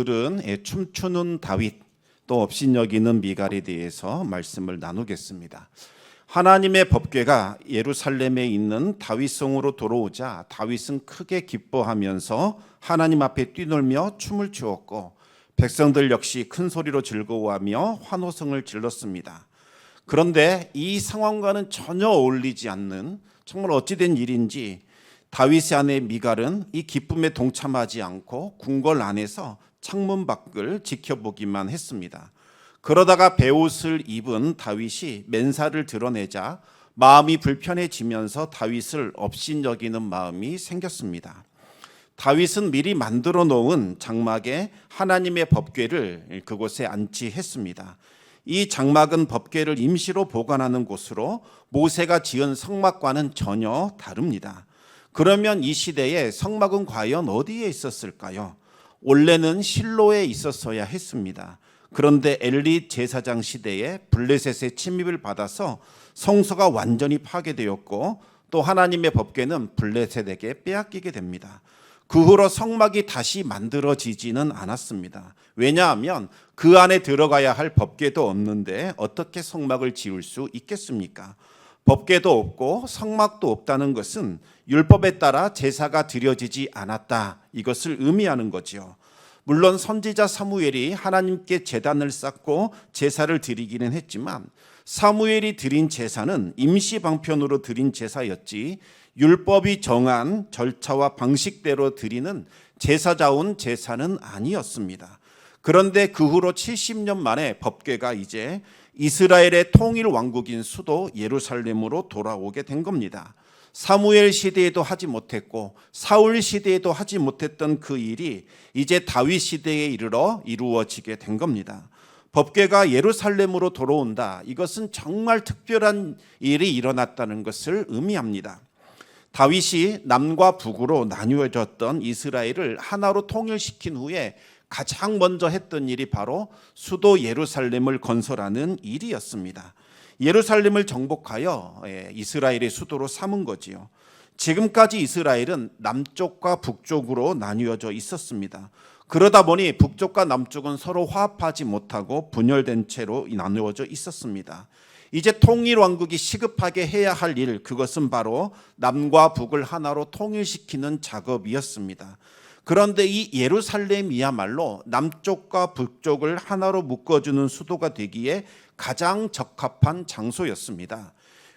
오늘은 춤추는 다윗 또 업신여기는 미갈에 대해서 말씀을 나누겠습니다. 하나님의 법궤가 예루살렘에 있는 다윗성으로 돌아오자 다윗은 크게 기뻐하면서 하나님 앞에 뛰놀며 춤을 추었고 백성들 역시 큰 소리로 즐거워하며 환호성을 질렀습니다. 그런데 이 상황과는 전혀 어울리지 않는 정말 어찌된 일인지 다윗의 아내 미갈은 이 기쁨에 동참하지 않고 궁궐 안에서 창문 밖을 지켜보기만 했습니다. 그러다가 베옷을 입은 다윗이 맨살을 드러내자 마음이 불편해지면서 다윗을 업신여기는 마음이 생겼습니다. 다윗은 미리 만들어 놓은 장막에 하나님의 법궤를 그곳에 안치했습니다. 이 장막은 법궤를 임시로 보관하는 곳으로 모세가 지은 성막과는 전혀 다릅니다. 그러면 이 시대에 성막은 과연 어디에 있었을까요? 원래는 실로에 있었어야 했습니다. 그런데 엘리 제사장 시대에 블레셋의 침입을 받아서 성소가 완전히 파괴되었고 또 하나님의 법궤는 블레셋에게 빼앗기게 됩니다. 그 후로 성막이 다시 만들어지지는 않았습니다. 왜냐하면 그 안에 들어가야 할 법궤도 없는데 어떻게 성막을 지을 수 있겠습니까? 법궤도 없고 성막도 없다는 것은 율법에 따라 제사가 드려지지 않았다, 이것을 의미하는 거지요. 물론 선지자 사무엘이 하나님께 제단을 쌓고 제사를 드리기는 했지만 사무엘이 드린 제사는 임시 방편으로 드린 제사였지 율법이 정한 절차와 방식대로 드리는 제사자운 제사는 아니었습니다. 그런데 그 후로 70년 만에 법궤가 이제 이스라엘의 통일 왕국인 수도 예루살렘으로 돌아오게 된 겁니다. 사무엘 시대에도 하지 못했고 사울 시대에도 하지 못했던 그 일이 이제 다윗 시대에 이르러 이루어지게 된 겁니다. 법궤가 예루살렘으로 돌아온다. 이것은 정말 특별한 일이 일어났다는 것을 의미합니다. 다윗이 남과 북으로 나뉘어졌던 이스라엘을 하나로 통일시킨 후에 가장 먼저 했던 일이 바로 수도 예루살렘을 건설하는 일이었습니다. 예루살렘을 정복하여 이스라엘의 수도로 삼은 거지요. 지금까지 이스라엘은 남쪽과 북쪽으로 나뉘어져 있었습니다. 그러다 보니 북쪽과 남쪽은 서로 화합하지 못하고 분열된 채로 나누어져 있었습니다. 이제 통일왕국이 시급하게 해야 할 일, 그것은 바로 남과 북을 하나로 통일시키는 작업이었습니다. 그런데 이 예루살렘이야말로 남쪽과 북쪽을 하나로 묶어주는 수도가 되기에 가장 적합한 장소였습니다.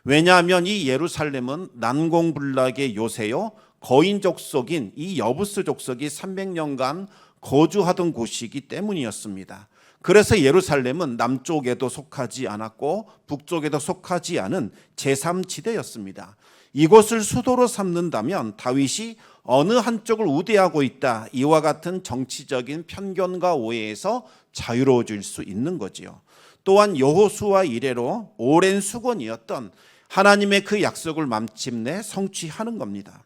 왜냐하면 이 예루살렘은 난공불락의 요새요 거인족 속인 이 여부스 족속이 300년간 거주하던 곳이기 때문이었습니다. 그래서 예루살렘은 남쪽에도 속하지 않았고 북쪽에도 속하지 않은 제3지대였습니다. 이곳을 수도로 삼는다면 다윗이 어느 한쪽을 우대하고 있다, 이와 같은 정치적인 편견과 오해에서 자유로워질 수 있는 거지요. 또한 여호수아 이래로 오랜 수건이었던 하나님의 그 약속을 마침내 성취하는 겁니다.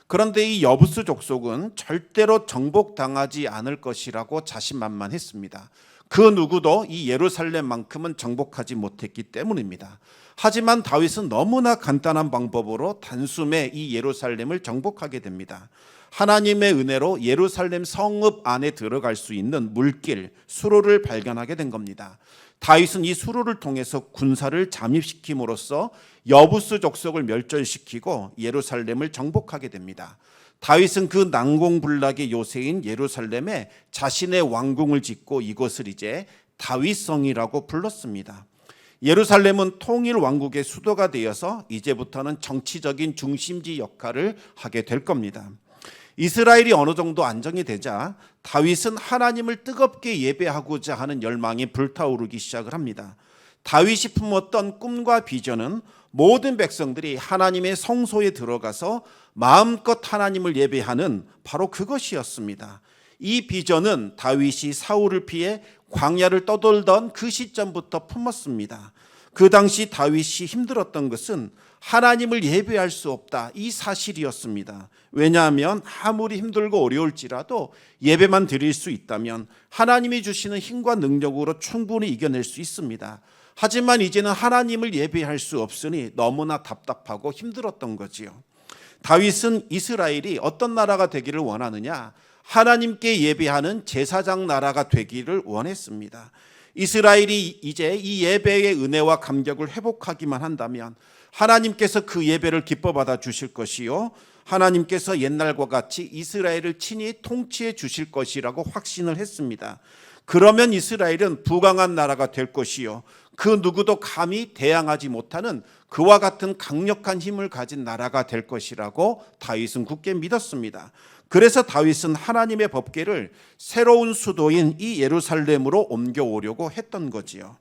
그런데 이 여부스 족속은 절대로 정복당하지 않을 것이라고 자신만만했습니다. 그 누구도 이 예루살렘만큼은 정복하지 못했기 때문입니다. 하지만 다윗은 너무나 간단한 방법으로 단숨에 이 예루살렘을 정복하게 됩니다. 하나님의 은혜로 예루살렘 성읍 안에 들어갈 수 있는 물길, 수로를 발견하게 된 겁니다. 다윗은 이 수로를 통해서 군사를 잠입시킴으로써 여부스 족속을 멸절시키고 예루살렘을 정복하게 됩니다. 다윗은 그 난공불락의 요새인 예루살렘에 자신의 왕궁을 짓고 이곳을 이제 다윗성이라고 불렀습니다. 예루살렘은 통일 왕국의 수도가 되어서 이제부터는 정치적인 중심지 역할을 하게 될 겁니다. 이스라엘이 어느 정도 안정이 되자 다윗은 하나님을 뜨겁게 예배하고자 하는 열망이 불타오르기 시작을 합니다. 다윗이 품었던 꿈과 비전은 모든 백성들이 하나님의 성소에 들어가서 마음껏 하나님을 예배하는 바로 그것이었습니다. 이 비전은 다윗이 사울을 피해 광야를 떠돌던 그 시점부터 품었습니다. 그 당시 다윗이 힘들었던 것은 하나님을 예배할 수 없다, 이 사실이었습니다. 왜냐하면 아무리 힘들고 어려울지라도 예배만 드릴 수 있다면 하나님이 주시는 힘과 능력으로 충분히 이겨낼 수 있습니다. 하지만 이제는 하나님을 예배할 수 없으니 너무나 답답하고 힘들었던 거지요. 다윗은 이스라엘이 어떤 나라가 되기를 원하느냐? 하나님께 예배하는 제사장 나라가 되기를 원했습니다. 이스라엘이 이제 이 예배의 은혜와 감격을 회복하기만 한다면 하나님께서 그 예배를 기뻐 받아 주실 것이요, 하나님께서 옛날과 같이 이스라엘을 친히 통치해 주실 것이라고 확신을 했습니다. 그러면 이스라엘은 부강한 나라가 될 것이요, 그 누구도 감히 대항하지 못하는 그와 같은 강력한 힘을 가진 나라가 될 것이라고 다윗은 굳게 믿었습니다. 그래서 다윗은 하나님의 법궤를 새로운 수도인 이 예루살렘으로 옮겨오려고 했던 거지요.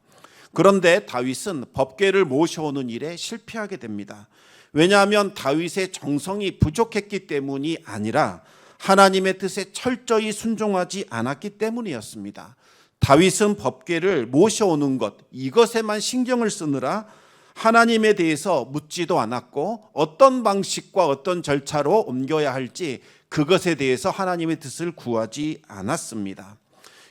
그런데 다윗은 법궤를 모셔오는 일에 실패하게 됩니다. 왜냐하면 다윗의 정성이 부족했기 때문이 아니라 하나님의 뜻에 철저히 순종하지 않았기 때문이었습니다. 다윗은 법궤를 모셔오는 것, 이것에만 신경을 쓰느라 하나님에 대해서 묻지도 않았고 어떤 방식과 어떤 절차로 옮겨야 할지 그것에 대해서 하나님의 뜻을 구하지 않았습니다.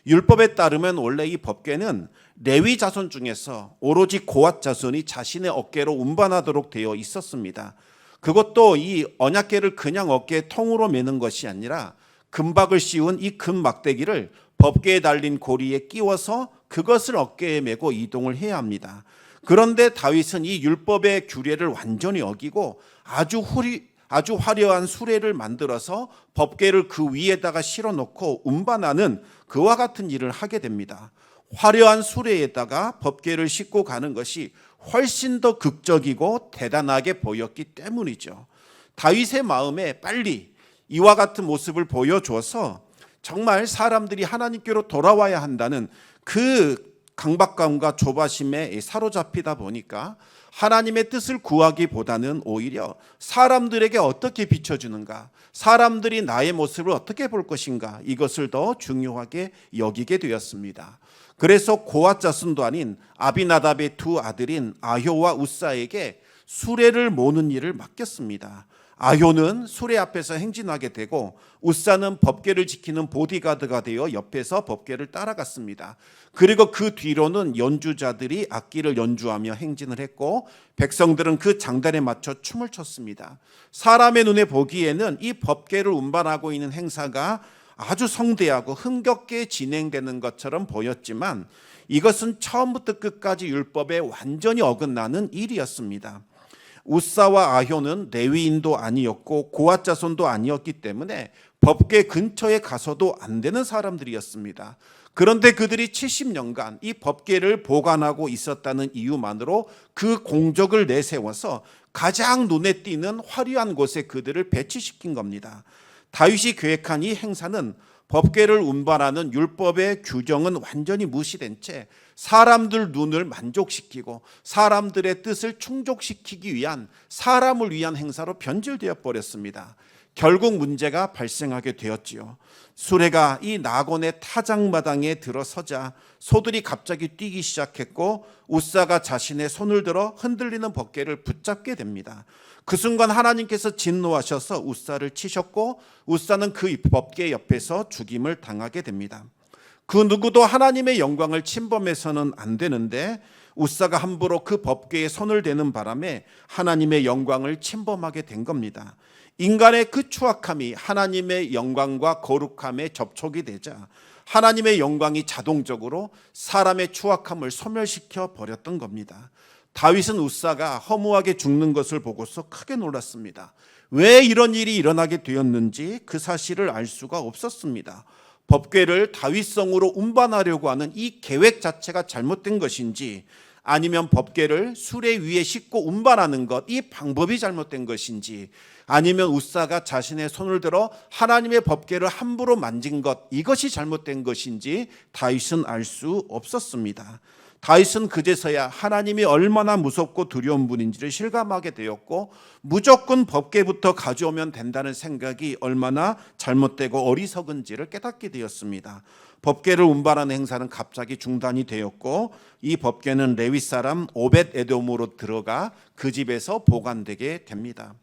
율법에 따르면 원래 이 법궤는 레위 자손 중에서 오로지 고앗 자손이 자신의 어깨로 운반하도록 되어 있었습니다. 그것도 이 언약궤를 그냥 어깨에 통으로 매는 것이 아니라 금박을 씌운 이 금 막대기를 법궤에 달린 고리에 끼워서 그것을 어깨에 메고 이동을 해야 합니다. 그런데 다윗은 이 율법의 규례를 완전히 어기고 아주 화려한 수레를 만들어서 법궤를 그 위에다가 실어놓고 운반하는 그와 같은 일을 하게 됩니다. 화려한 수레에다가 법궤를 싣고 가는 것이 훨씬 더 극적이고 대단하게 보였기 때문이죠. 다윗의 마음에 빨리 이와 같은 모습을 보여줘서 정말 사람들이 하나님께로 돌아와야 한다는 그 강박감과 조바심에 사로잡히다 보니까 하나님의 뜻을 구하기보다는 오히려 사람들에게 어떻게 비춰주는가, 사람들이 나의 모습을 어떻게 볼 것인가, 이것을 더 중요하게 여기게 되었습니다. 그래서 고앗 자손도 아닌 아비나답의 두 아들인 아효와 우사에게 수레를 모는 일을 맡겼습니다. 아효는 수레 앞에서 행진하게 되고 우사는 법궤를 지키는 보디가드가 되어 옆에서 법궤를 따라갔습니다. 그리고 그 뒤로는 연주자들이 악기를 연주하며 행진을 했고 백성들은 그 장단에 맞춰 춤을 췄습니다. 사람의 눈에 보기에는 이 법궤를 운반하고 있는 행사가 아주 성대하고 흥겹게 진행되는 것처럼 보였지만 이것은 처음부터 끝까지 율법에 완전히 어긋나는 일이었습니다. 우사와 아효는 레위인도 아니었고 고앗 자손도 아니었기 때문에 법궤 근처에 가서도 안 되는 사람들이었습니다. 그런데 그들이 70년간 이 법궤를 보관하고 있었다는 이유만으로 그 공적을 내세워서 가장 눈에 띄는 화려한 곳에 그들을 배치시킨 겁니다. 다윗이 계획한 이 행사는 법궤를 운반하는 율법의 규정은 완전히 무시된 채 사람들 눈을 만족시키고 사람들의 뜻을 충족시키기 위한, 사람을 위한 행사로 변질되어 버렸습니다. 결국 문제가 발생하게 되었지요. 수레가 이 나곤의 타작마당에 들어서자 소들이 갑자기 뛰기 시작했고 우사가 자신의 손을 들어 흔들리는 법궤를 붙잡게 됩니다. 그 순간 하나님께서 진노하셔서 우사를 치셨고 우사는 그 법궤 옆에서 죽임을 당하게 됩니다. 그 누구도 하나님의 영광을 침범해서는 안 되는데 우사가 함부로 그 법궤에 손을 대는 바람에 하나님의 영광을 침범하게 된 겁니다. 인간의 그 추악함이 하나님의 영광과 거룩함에 접촉이 되자 하나님의 영광이 자동적으로 사람의 추악함을 소멸시켜 버렸던 겁니다. 다윗은 우사가 허무하게 죽는 것을 보고서 크게 놀랐습니다. 왜 이런 일이 일어나게 되었는지 그 사실을 알 수가 없었습니다. 법궤를 다윗성으로 운반하려고 하는 이 계획 자체가 잘못된 것인지 아니면 법궤를 수레 위에 싣고 운반하는 것, 이 방법이 잘못된 것인지 아니면 우사가 자신의 손을 들어 하나님의 법궤를 함부로 만진 것, 이것이 잘못된 것인지 다윗은 알 수 없었습니다. 다윗은 그제서야 하나님이 얼마나 무섭고 두려운 분인지를 실감하게 되었고 무조건 법궤부터 가져오면 된다는 생각이 얼마나 잘못되고 어리석은지를 깨닫게 되었습니다. 법궤를 운반하는 행사는 갑자기 중단이 되었고 이 법궤는 레위 사람 오벳 에돔으로 들어가 그 집에서 보관되게 됩니다.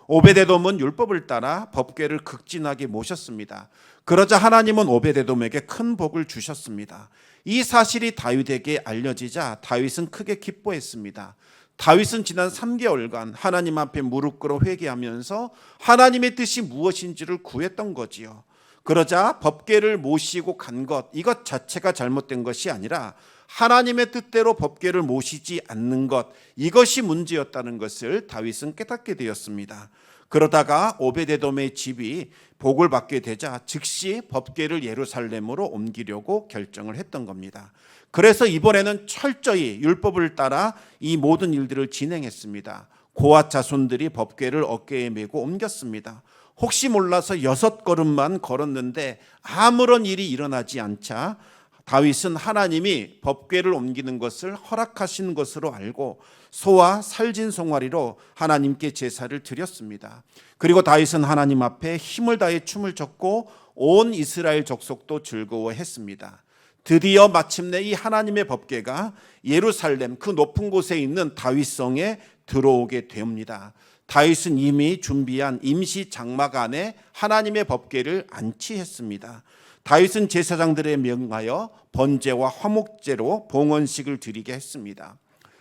오벳 에돔은 율법을 따라 법궤를 극진하게 모셨습니다. 그러자 하나님은 오벳 에돔에게 큰 복을 주셨습니다. 이 사실이 다윗에게 알려지자 다윗은 크게 기뻐했습니다. 다윗은 지난 3개월간 하나님 앞에 무릎 꿇어 회개하면서 하나님의 뜻이 무엇인지를 구했던 거지요. 그러자 법궤를 모시고 간 것, 이것 자체가 잘못된 것이 아니라 하나님의 뜻대로 법궤를 모시지 않는 것, 이것이 문제였다는 것을 다윗은 깨닫게 되었습니다. 그러다가 오베데돔의 집이 복을 받게 되자 즉시 법궤를 예루살렘으로 옮기려고 결정을 했던 겁니다. 그래서 이번에는 철저히 율법을 따라 이 모든 일들을 진행했습니다. 고앗 자손들이 법궤를 어깨에 메고 옮겼습니다. 혹시 몰라서 6걸음만 걸었는데 아무런 일이 일어나지 않자 다윗은 하나님이 법궤를 옮기는 것을 허락하신 것으로 알고 소와 살진 송아리로 하나님께 제사를 드렸습니다. 그리고 다윗은 하나님 앞에 힘을 다해 춤을 췄고 온 이스라엘 족속도 즐거워했습니다. 드디어 마침내 이 하나님의 법궤가 예루살렘 그 높은 곳에 있는 다윗성에 들어오게 됩니다. 다윗은 이미 준비한 임시 장막 안에 하나님의 법궤를 안치했습니다. 다윗은 제사장들에 명하여 번제와 화목제로 봉헌식을 드리게 했습니다.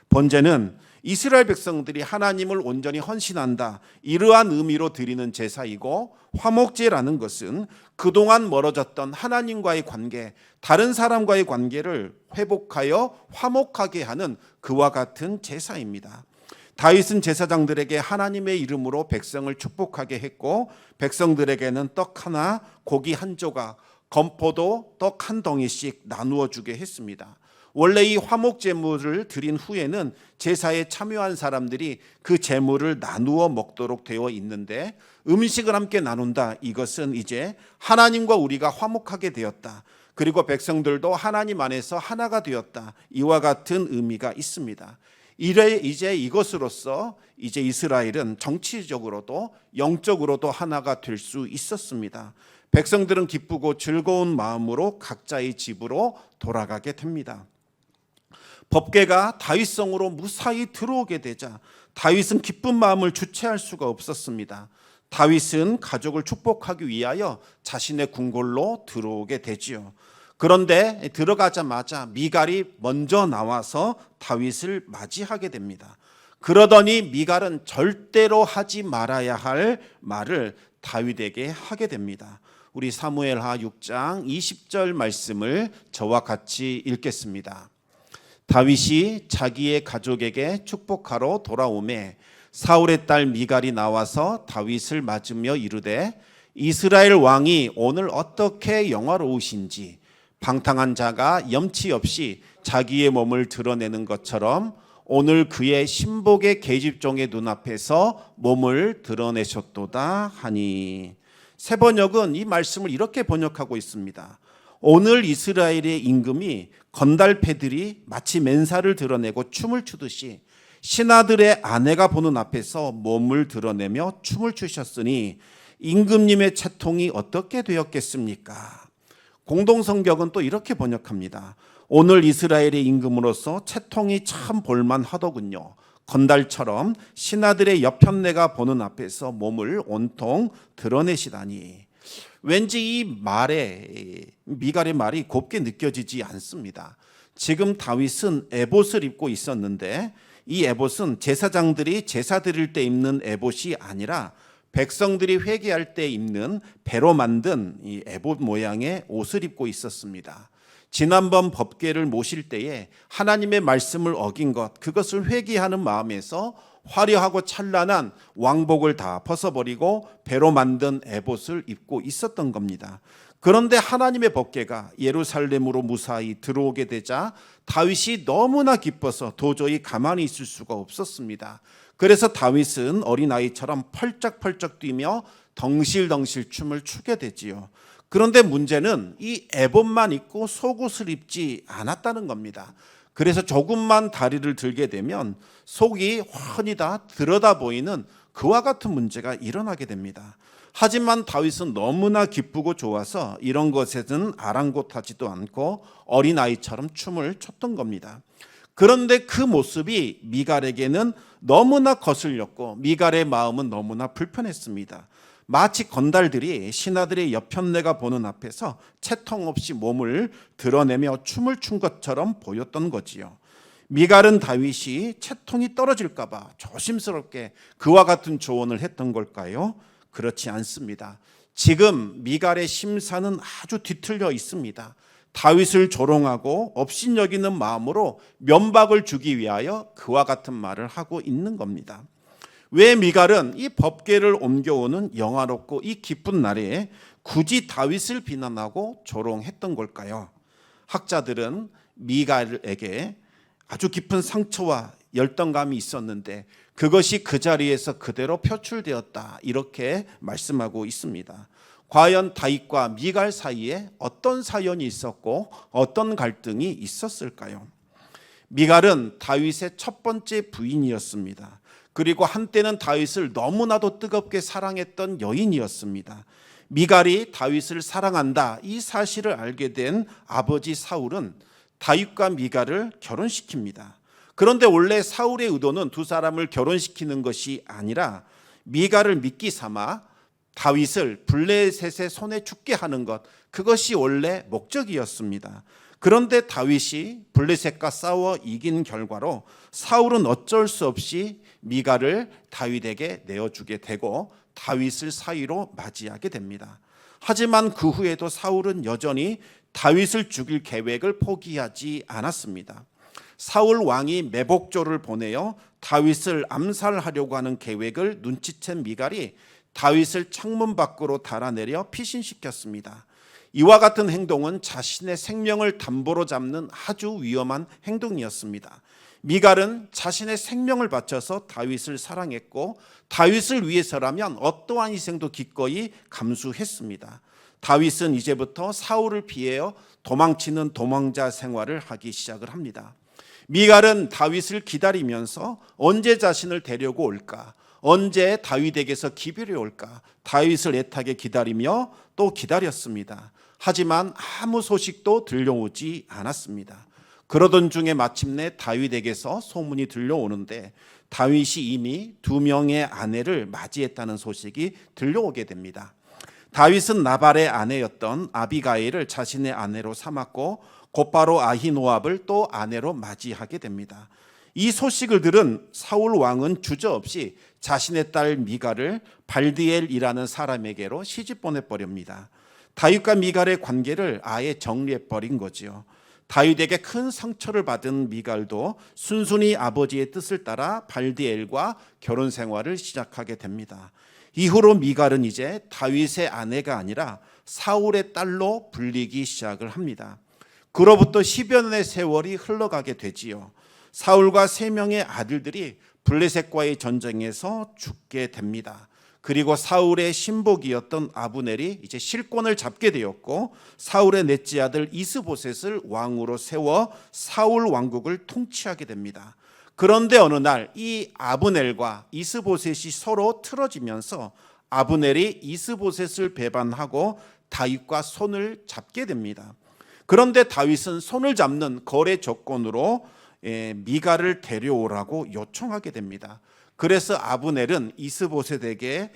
번제는 이스라엘 백성들이 하나님을 온전히 헌신한다, 이러한 의미로 드리는 제사이고, 화목제라는 것은 그동안 멀어졌던 하나님과의 관계, 다른 사람과의 관계를 회복하여 화목하게 하는 그와 같은 제사입니다. 다윗은 제사장들에게 하나님의 이름으로 백성을 축복하게 했고, 백성들에게는 떡 하나, 고기 한 조각, 건포도 떡 한 덩이씩 나누어 주게 했습니다. 원래 이 화목 제물을 드린 후에는 제사에 참여한 사람들이 그 제물을 나누어 먹도록 되어 있는데, 음식을 함께 나눈다, 이것은 이제 하나님과 우리가 화목하게 되었다, 그리고 백성들도 하나님 안에서 하나가 되었다, 이와 같은 의미가 있습니다. 이제 이것으로서 이제 이스라엘은 정치적으로도 영적으로도 하나가 될 수 있었습니다. 백성들은 기쁘고 즐거운 마음으로 각자의 집으로 돌아가게 됩니다. 법궤가 다윗성으로 무사히 들어오게 되자 다윗은 기쁜 마음을 주체할 수가 없었습니다. 다윗은 가족을 축복하기 위하여 자신의 궁궐로 들어오게 되지요. 그런데 들어가자마자 미갈이 먼저 나와서 다윗을 맞이하게 됩니다. 그러더니 미갈은 절대로 하지 말아야 할 말을 다윗에게 하게 됩니다. 우리 사무엘하 6장 20절 말씀을 저와 같이 읽겠습니다. 다윗이 자기의 가족에게 축복하러 돌아오매 사울의 딸 미갈이 나와서 다윗을 맞으며 이르되, 이스라엘 왕이 오늘 어떻게 영화로우신지, 방탕한 자가 염치 없이 자기의 몸을 드러내는 것처럼 오늘 그의 신복의 계집종의 눈앞에서 몸을 드러내셨도다 하니. 새 번역은 이 말씀을 이렇게 번역하고 있습니다. 오늘 이스라엘의 임금이 건달패들이 마치 맨살을 드러내고 춤을 추듯이 신하들의 아내가 보는 앞에서 몸을 드러내며 춤을 추셨으니 임금님의 채통이 어떻게 되었겠습니까? 공동성경은 또 이렇게 번역합니다. 오늘 이스라엘의 임금으로서 채통이 참 볼만하더군요. 건달처럼 신하들의 여편네가 보는 앞에서 몸을 온통 드러내시다니. 왠지 이 말에 미갈의 말이 곱게 느껴지지 않습니다. 지금 다윗은 에봇을 입고 있었는데 이 에봇은 제사장들이 제사 드릴 때 입는 에봇이 아니라 백성들이 회개할 때 입는 배로 만든 이 에봇 모양의 옷을 입고 있었습니다. 지난번 법궤를 모실 때에 하나님의 말씀을 어긴 것, 그것을 회개하는 마음에서 화려하고 찬란한 왕복을 다 벗어버리고 배로 만든 에봇을 입고 있었던 겁니다. 그런데 하나님의 법궤가 예루살렘으로 무사히 들어오게 되자 다윗이 너무나 기뻐서 도저히 가만히 있을 수가 없었습니다. 그래서 다윗은 어린아이처럼 펄쩍펄쩍 뛰며 덩실덩실 춤을 추게 되지요. 그런데 문제는 이 에봇만 입고 속옷을 입지 않았다는 겁니다. 그래서 조금만 다리를 들게 되면 속이 훤히 다 들여다 보이는 그와 같은 문제가 일어나게 됩니다. 하지만 다윗은 너무나 기쁘고 좋아서 이런 것에는 아랑곳하지도 않고 어린아이처럼 춤을 췄던 겁니다. 그런데 그 모습이 미갈에게는 너무나 거슬렸고 미갈의 마음은 너무나 불편했습니다. 마치 건달들이 신하들의 여편네가 보는 앞에서 채통 없이 몸을 드러내며 춤을 춘 것처럼 보였던 거지요. 미갈은 다윗이 채통이 떨어질까 봐 조심스럽게 그와 같은 조언을 했던 걸까요? 그렇지 않습니다. 지금 미갈의 심사는 아주 뒤틀려 있습니다. 다윗을 조롱하고 업신여기는 마음으로 면박을 주기 위하여 그와 같은 말을 하고 있는 겁니다. 왜 미갈은 이 법궤를 옮겨오는 영화롭고 이 기쁜 날에 굳이 다윗을 비난하고 조롱했던 걸까요? 학자들은 미갈에게 아주 깊은 상처와 열등감이 있었는데 그것이 그 자리에서 그대로 표출되었다, 이렇게 말씀하고 있습니다. 과연 다윗과 미갈 사이에 어떤 사연이 있었고 어떤 갈등이 있었을까요? 미갈은 다윗의 첫 번째 부인이었습니다. 그리고 한때는 다윗을 너무나도 뜨겁게 사랑했던 여인이었습니다. 미갈이 다윗을 사랑한다, 이 사실을 알게 된 아버지 사울은 다윗과 미갈을 결혼시킵니다. 그런데 원래 사울의 의도는 두 사람을 결혼시키는 것이 아니라 미갈을 미끼 삼아 다윗을 블레셋의 손에 죽게 하는 것, 그것이 원래 목적이었습니다. 그런데 다윗이 블레셋과 싸워 이긴 결과로 사울은 어쩔 수 없이 미갈을 다윗에게 내어주게 되고 다윗을 사위로 맞이하게 됩니다. 하지만 그 후에도 사울은 여전히 다윗을 죽일 계획을 포기하지 않았습니다. 사울 왕이 매복조를 보내어 다윗을 암살하려고 하는 계획을 눈치챈 미갈이 다윗을 창문 밖으로 달아내려 피신시켰습니다. 이와 같은 행동은 자신의 생명을 담보로 잡는 아주 위험한 행동이었습니다. 미갈은 자신의 생명을 바쳐서 다윗을 사랑했고 다윗을 위해서라면 어떠한 희생도 기꺼이 감수했습니다. 다윗은 이제부터 사울을 피하여 도망치는 도망자 생활을 하기 시작을 합니다. 미갈은 다윗을 기다리면서 언제 자신을 데려고 올까, 언제 다윗에게서 기별이 올까 다윗을 애타게 기다리며 또 기다렸습니다. 하지만 아무 소식도 들려오지 않았습니다. 그러던 중에 마침내 다윗에게서 소문이 들려오는데 다윗이 이미 2명의 아내를 맞이했다는 소식이 들려오게 됩니다. 다윗은 나발의 아내였던 아비가일을 자신의 아내로 삼았고 곧바로 아히노압을 또 아내로 맞이하게 됩니다. 이 소식을 들은 사울 왕은 주저없이 자신의 딸 미갈을 발디엘이라는 사람에게로 시집 보내버립니다. 다윗과 미갈의 관계를 아예 정리해버린 거지요. 다윗에게 큰 상처를 받은 미갈도 순순히 아버지의 뜻을 따라 발디엘과 결혼 생활을 시작하게 됩니다. 이후로 미갈은 이제 다윗의 아내가 아니라 사울의 딸로 불리기 시작을 합니다. 그로부터 10여 년의 세월이 흘러가게 되지요. 사울과 3명의 아들들이 블레셋과의 전쟁에서 죽게 됩니다. 그리고 사울의 신복이었던 아브넬이 이제 실권을 잡게 되었고 사울의 넷째 아들 이스보셋을 왕으로 세워 사울 왕국을 통치하게 됩니다. 그런데 어느 날 이 아브넬과 이스보셋이 서로 틀어지면서 아브넬이 이스보셋을 배반하고 다윗과 손을 잡게 됩니다. 그런데 다윗은 손을 잡는 거래 조건으로 미갈을 데려오라고 요청하게 됩니다. 그래서 아브넬은 이스보셋에게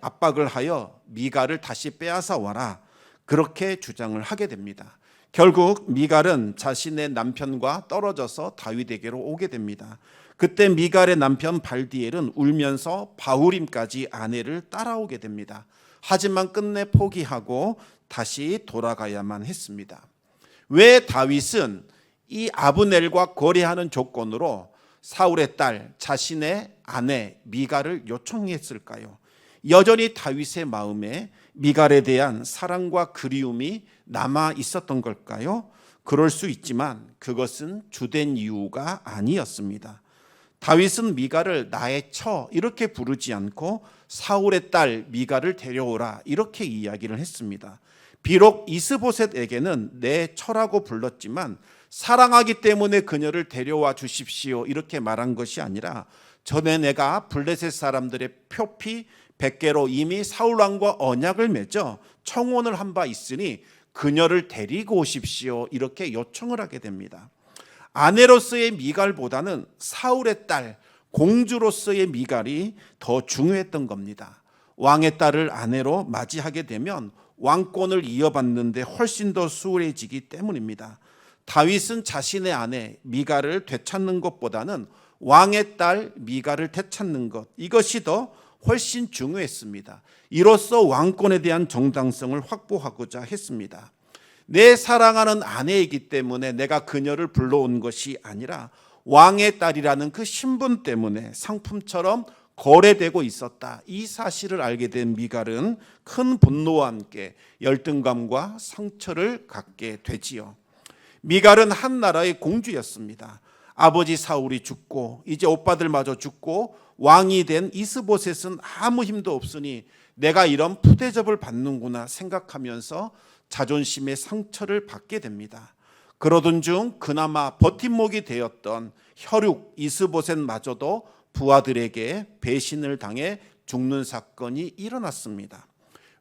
압박을 하여 미갈을 다시 빼앗아 와라, 그렇게 주장을 하게 됩니다. 결국 미갈은 자신의 남편과 떨어져서 다윗에게로 오게 됩니다. 그때 미갈의 남편 발디엘은 울면서 바후림까지 아내를 따라오게 됩니다. 하지만 끝내 포기하고 다시 돌아가야만 했습니다. 왜 다윗은 이 아브넬과 거래하는 조건으로 사울의 딸, 자신의 아내 미갈을 요청했을까요? 여전히 다윗의 마음에 미갈에 대한 사랑과 그리움이 남아 있었던 걸까요? 그럴 수 있지만 그것은 주된 이유가 아니었습니다. 다윗은 미갈을 나의 처 이렇게 부르지 않고 사울의 딸 미갈을 데려오라 이렇게 이야기를 했습니다. 비록 이스보셋에게는 내 처라고 불렀지만 사랑하기 때문에 그녀를 데려와 주십시오 이렇게 말한 것이 아니라 전에 내가 블레셋 사람들의 표피 100개로 이미 사울왕과 언약을 맺어 청혼을 한 바 있으니 그녀를 데리고 오십시오 이렇게 요청을 하게 됩니다. 아내로서의 미갈보다는 사울의 딸 공주로서의 미갈이 더 중요했던 겁니다. 왕의 딸을 아내로 맞이하게 되면 왕권을 이어받는데 훨씬 더 수월해지기 때문입니다. 다윗은 자신의 아내 미갈을 되찾는 것보다는 왕의 딸 미갈을 되찾는 것, 이것이 더 훨씬 중요했습니다. 이로써 왕권에 대한 정당성을 확보하고자 했습니다. 내 사랑하는 아내이기 때문에 내가 그녀를 불러온 것이 아니라 왕의 딸이라는 그 신분 때문에 상품처럼 거래되고 있었다. 이 사실을 알게 된 미갈은 큰 분노와 함께 열등감과 상처를 갖게 되지요. 미갈은 한 나라의 공주였습니다. 아버지 사울이 죽고 이제 오빠들마저 죽고 왕이 된 이스보셋은 아무 힘도 없으니 내가 이런 푸대접을 받는구나 생각하면서 자존심의 상처를 받게 됩니다. 그러던 중 그나마 버팀목이 되었던 혈육 이스보셋마저도 부하들에게 배신을 당해 죽는 사건이 일어났습니다.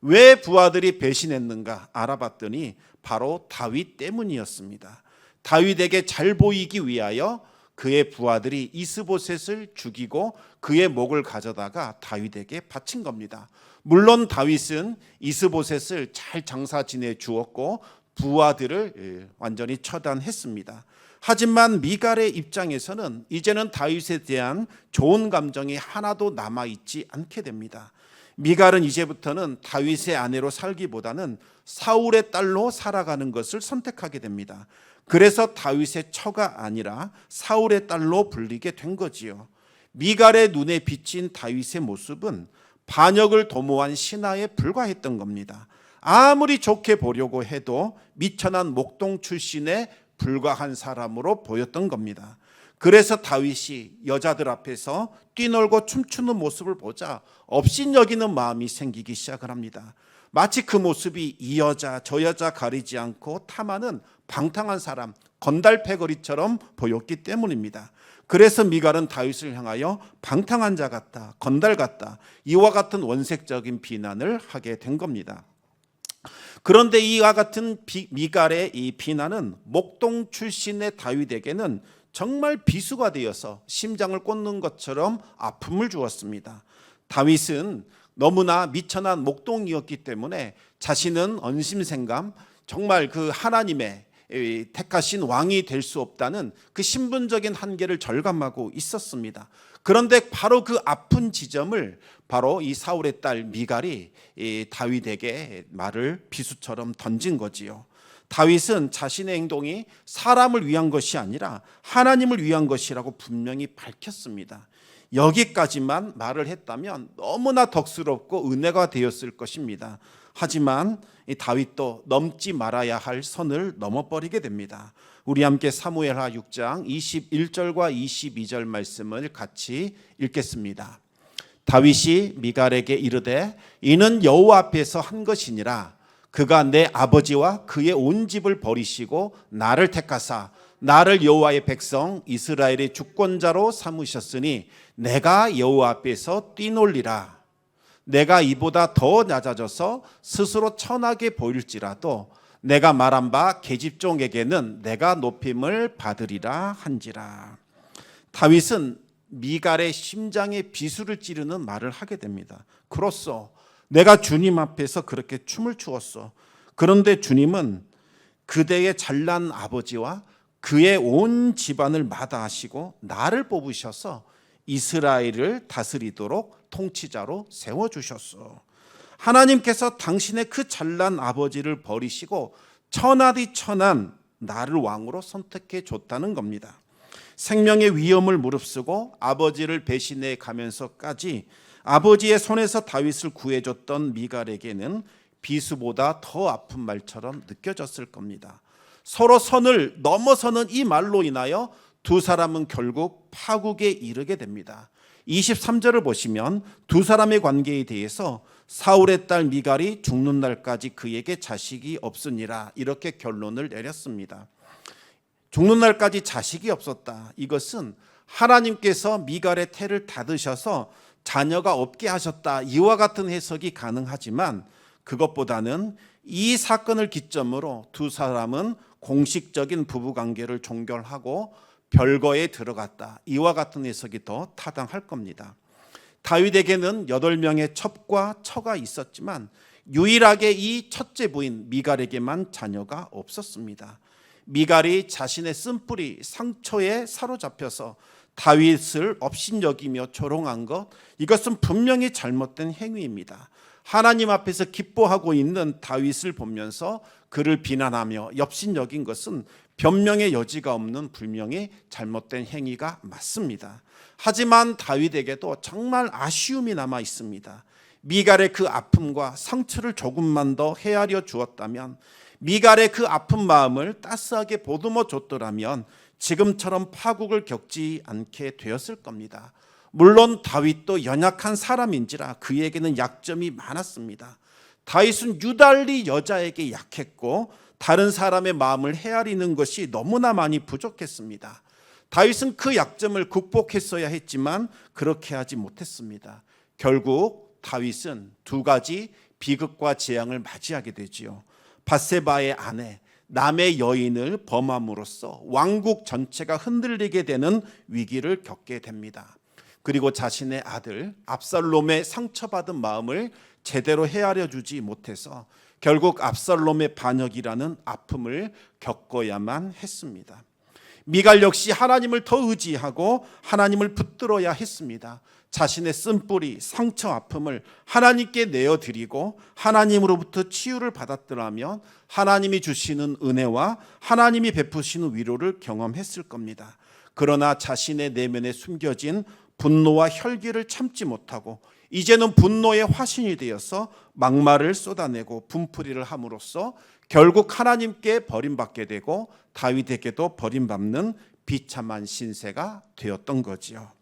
왜 부하들이 배신했는가 알아봤더니 바로 다윗 때문이었습니다. 다윗에게 잘 보이기 위하여 그의 부하들이 이스보셋을 죽이고 그의 목을 가져다가 다윗에게 바친 겁니다. 물론 다윗은 이스보셋을 잘 장사 지내 주었고 부하들을 완전히 처단했습니다. 하지만 미갈의 입장에서는 이제는 다윗에 대한 좋은 감정이 하나도 남아있지 않게 됩니다. 미갈은 이제부터는 다윗의 아내로 살기보다는 사울의 딸로 살아가는 것을 선택하게 됩니다. 그래서 다윗의 처가 아니라 사울의 딸로 불리게 된 거지요. 미갈의 눈에 비친 다윗의 모습은 반역을 도모한 신하에 불과했던 겁니다. 아무리 좋게 보려고 해도 미천한 목동 출신의 불과한 사람으로 보였던 겁니다. 그래서 다윗이 여자들 앞에서 뛰놀고 춤추는 모습을 보자 업신여기는 마음이 생기기 시작을 합니다. 마치 그 모습이 이 여자 저 여자 가리지 않고 탐하는 방탕한 사람 건달패거리처럼 보였기 때문입니다. 그래서 미갈은 다윗을 향하여 방탕한 자 같다, 건달 같다, 이와 같은 원색적인 비난을 하게 된 겁니다. 그런데 이와 같은 미갈의 이 비난은 목동 출신의 다윗에게는 정말 비수가 되어서 심장을 꽂는 것처럼 아픔을 주었습니다. 다윗은 너무나 미천한 목동이었기 때문에 자신은 언심생감 정말 그 하나님의 택하신 왕이 될 수 없다는 그 신분적인 한계를 절감하고 있었습니다. 그런데 바로 그 아픈 지점을 바로 이 사울의 딸 미갈이 다윗에게 말을 비수처럼 던진 거지요. 다윗은 자신의 행동이 사람을 위한 것이 아니라 하나님을 위한 것이라고 분명히 밝혔습니다. 여기까지만 말을 했다면 너무나 덕스럽고 은혜가 되었을 것입니다. 하지만 이 다윗도 넘지 말아야 할 선을 넘어버리게 됩니다. 우리 함께 사무엘하 6장 21절과 22절 말씀을 같이 읽겠습니다. 다윗이 미갈에게 이르되 이는 여호와 앞에서 한 것이니라. 그가 내 아버지와 그의 온 집을 버리시고 나를 택하사 나를 여호와의 백성 이스라엘의 주권자로 삼으셨으니 내가 여호와 앞에서 뛰놀리라. 내가 이보다 더 낮아져서 스스로 천하게 보일지라도 내가 말한 바 계집종에게는 내가 높임을 받으리라 한지라. 다윗은 미갈의 심장에 비수를 찌르는 말을 하게 됩니다. 그로써 내가 주님 앞에서 그렇게 춤을 추었어. 그런데 주님은 그대의 잘난 아버지와 그의 온 집안을 마다하시고 나를 뽑으셔서 이스라엘을 다스리도록 통치자로 세워주셨어. 하나님께서 당신의 그 잘난 아버지를 버리시고 천하디 천한 나를 왕으로 선택해 줬다는 겁니다. 생명의 위험을 무릅쓰고 아버지를 배신해 가면서까지 아버지의 손에서 다윗을 구해줬던 미갈에게는 비수보다 더 아픈 말처럼 느껴졌을 겁니다. 서로 선을 넘어서는 이 말로 인하여 두 사람은 결국 파국에 이르게 됩니다. 23절을 보시면 두 사람의 관계에 대해서 사울의 딸 미갈이 죽는 날까지 그에게 자식이 없으니라 이렇게 결론을 내렸습니다. 죽는 날까지 자식이 없었다. 이것은 하나님께서 미갈의 태를 닫으셔서 자녀가 없게 하셨다. 이와 같은 해석이 가능하지만 그것보다는 이 사건을 기점으로 두 사람은 공식적인 부부관계를 종결하고 별거에 들어갔다. 이와 같은 해석이 더 타당할 겁니다. 다윗에게는 8명의 첩과 처가 있었지만 유일하게 이 첫째 부인 미갈에게만 자녀가 없었습니다. 미갈이 자신의 쓴뿌리 상처에 사로잡혀서 다윗을 업신여기며 조롱한 것, 이것은 분명히 잘못된 행위입니다. 하나님 앞에서 기뻐하고 있는 다윗을 보면서 그를 비난하며 업신여긴 것은 변명의 여지가 없는 분명히 잘못된 행위가 맞습니다. 하지만 다윗에게도 정말 아쉬움이 남아 있습니다. 미갈의 그 아픔과 상처를 조금만 더 헤아려 주었다면, 미갈의 그 아픈 마음을 따스하게 보듬어 줬더라면 지금처럼 파국을 겪지 않게 되었을 겁니다. 물론 다윗도 연약한 사람인지라 그에게는 약점이 많았습니다. 다윗은 유달리 여자에게 약했고 다른 사람의 마음을 헤아리는 것이 너무나 많이 부족했습니다. 다윗은 그 약점을 극복했어야 했지만 그렇게 하지 못했습니다. 결국 다윗은 두 가지 비극과 재앙을 맞이하게 되지요. 밧세바의 아내, 남의 여인을 범함으로써 왕국 전체가 흔들리게 되는 위기를 겪게 됩니다. 그리고 자신의 아들 압살롬의 상처받은 마음을 제대로 헤아려 주지 못해서 결국 압살롬의 반역이라는 아픔을 겪어야만 했습니다. 미갈 역시 하나님을 더 의지하고 하나님을 붙들어야 했습니다. 자신의 쓴뿌리, 상처, 아픔을 하나님께 내어드리고 하나님으로부터 치유를 받았더라면 하나님이 주시는 은혜와 하나님이 베푸시는 위로를 경험했을 겁니다. 그러나 자신의 내면에 숨겨진 분노와 혈기를 참지 못하고 이제는 분노의 화신이 되어서 막말을 쏟아내고 분풀이를 함으로써 결국 하나님께 버림받게 되고 다윗에게도 버림받는 비참한 신세가 되었던 거지요.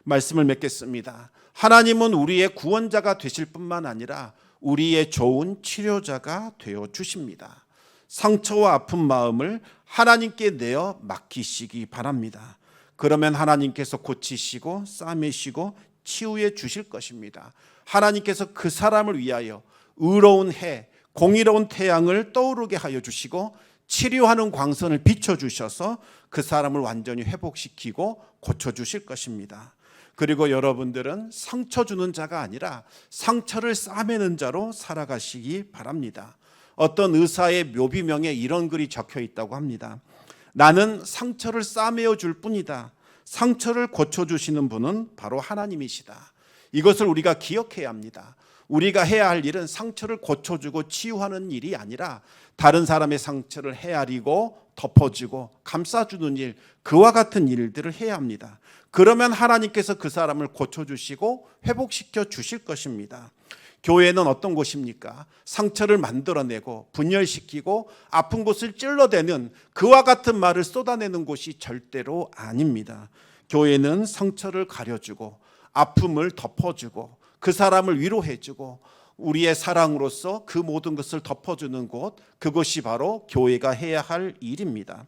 말씀을 맺겠습니다. 하나님은 우리의 구원자가 되실 뿐만 아니라 우리의 좋은 치료자가 되어 주십니다. 상처와 아픈 마음을 하나님께 내어 맡기시기 바랍니다. 그러면 하나님께서 고치시고 싸매시고 치유해 주실 것입니다. 하나님께서 그 사람을 위하여 의로운 해, 공의로운 태양을 떠오르게 하여 주시고 치료하는 광선을 비춰주셔서 그 사람을 완전히 회복시키고 고쳐주실 것입니다. 그리고 여러분들은 상처 주는 자가 아니라 상처를 싸매는 자로 살아가시기 바랍니다. 어떤 의사의 묘비명에 이런 글이 적혀 있다고 합니다. 나는 상처를 싸매어 줄 뿐이다. 상처를 고쳐주시는 분은 바로 하나님이시다. 이것을 우리가 기억해야 합니다. 우리가 해야 할 일은 상처를 고쳐주고 치유하는 일이 아니라 다른 사람의 상처를 헤아리고 덮어주고 감싸주는 일, 그와 같은 일들을 해야 합니다. 그러면 하나님께서 그 사람을 고쳐주시고 회복시켜 주실 것입니다. 교회는 어떤 곳입니까? 상처를 만들어내고 분열시키고 아픈 곳을 찔러대는 그와 같은 말을 쏟아내는 곳이 절대로 아닙니다. 교회는 상처를 가려주고 아픔을 덮어주고 그 사람을 위로해주고 우리의 사랑으로서 그 모든 것을 덮어주는 곳, 그것이 바로 교회가 해야 할 일입니다.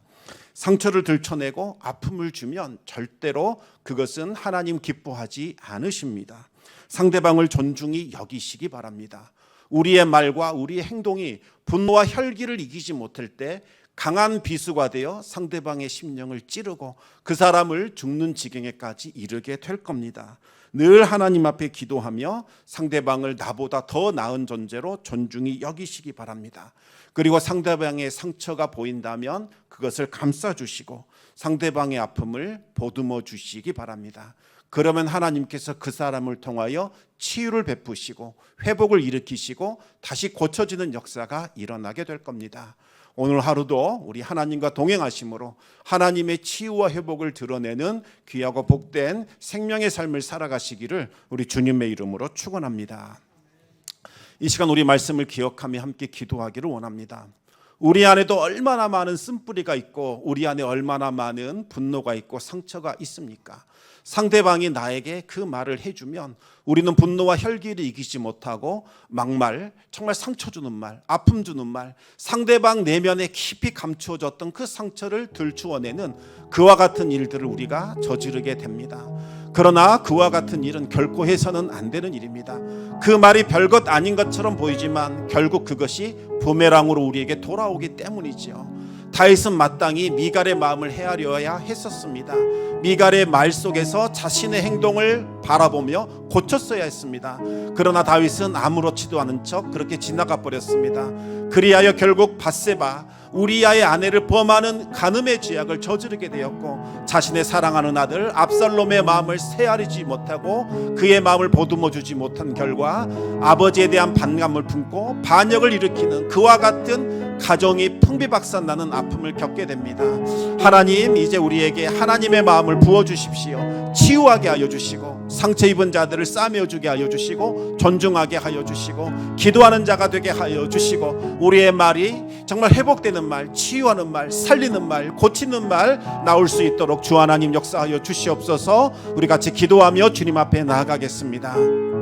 상처를 들춰내고 아픔을 주면 절대로 그것은 하나님 기뻐하지 않으십니다. 상대방을 존중히 여기시기 바랍니다. 우리의 말과 우리의 행동이 분노와 혈기를 이기지 못할 때 강한 비수가 되어 상대방의 심령을 찌르고 그 사람을 죽는 지경에까지 이르게 될 겁니다. 늘 하나님 앞에 기도하며 상대방을 나보다 더 나은 존재로 존중히 여기시기 바랍니다. 그리고 상대방의 상처가 보인다면 그것을 감싸주시고 상대방의 아픔을 보듬어 주시기 바랍니다. 그러면 하나님께서 그 사람을 통하여 치유를 베푸시고 회복을 일으키시고 다시 고쳐지는 역사가 일어나게 될 겁니다. 오늘 하루도 우리 하나님과 동행하심으로 하나님의 치유와 회복을 드러내는 귀하고 복된 생명의 삶을 살아가시기를 우리 주님의 이름으로 축원합니다. 이 시간 우리 말씀을 기억하며 함께 기도하기를 원합니다. 우리 안에도 얼마나 많은 쓴뿌리가 있고 우리 안에 얼마나 많은 분노가 있고 상처가 있습니까? 상대방이 나에게 그 말을 해주면 우리는 분노와 혈기를 이기지 못하고 막말, 정말 상처 주는 말, 아픔 주는 말, 상대방 내면에 깊이 감추어졌던 그 상처를 들추어내는 그와 같은 일들을 우리가 저지르게 됩니다. 그러나 그와 같은 일은 결코 해서는 안 되는 일입니다. 그 말이 별것 아닌 것처럼 보이지만 결국 그것이 부메랑으로 우리에게 돌아오기 때문이지요. 다윗은 마땅히 미갈의 마음을 헤아려야 했었습니다. 미갈의 말 속에서 자신의 행동을 바라보며 고쳤어야 했습니다. 그러나 다윗은 아무렇지도 않은 척 그렇게 지나가 버렸습니다. 그리하여 결국 밧세바 우리아의 아내를 범하는 간음의 죄악을 저지르게 되었고, 자신의 사랑하는 아들 압살롬의 마음을 헤아리지 못하고 그의 마음을 보듬어 주지 못한 결과 아버지에 대한 반감을 품고 반역을 일으키는 그와 같은 가정이 풍비박산나는 아픔을 겪게 됩니다. 하나님, 이제 우리에게 하나님의 마음을 부어주십시오. 치유하게 하여 주시고 상처 입은 자들을 싸매어주게 하여 주시고 존중하게 하여 주시고 기도하는 자가 되게 하여 주시고, 우리의 말이 정말 회복되는 말, 치유하는 말, 살리는 말, 고치는 말 나올 수 있도록 주 하나님 역사하여 주시옵소서. 우리 같이 기도하며 주님 앞에 나아가겠습니다.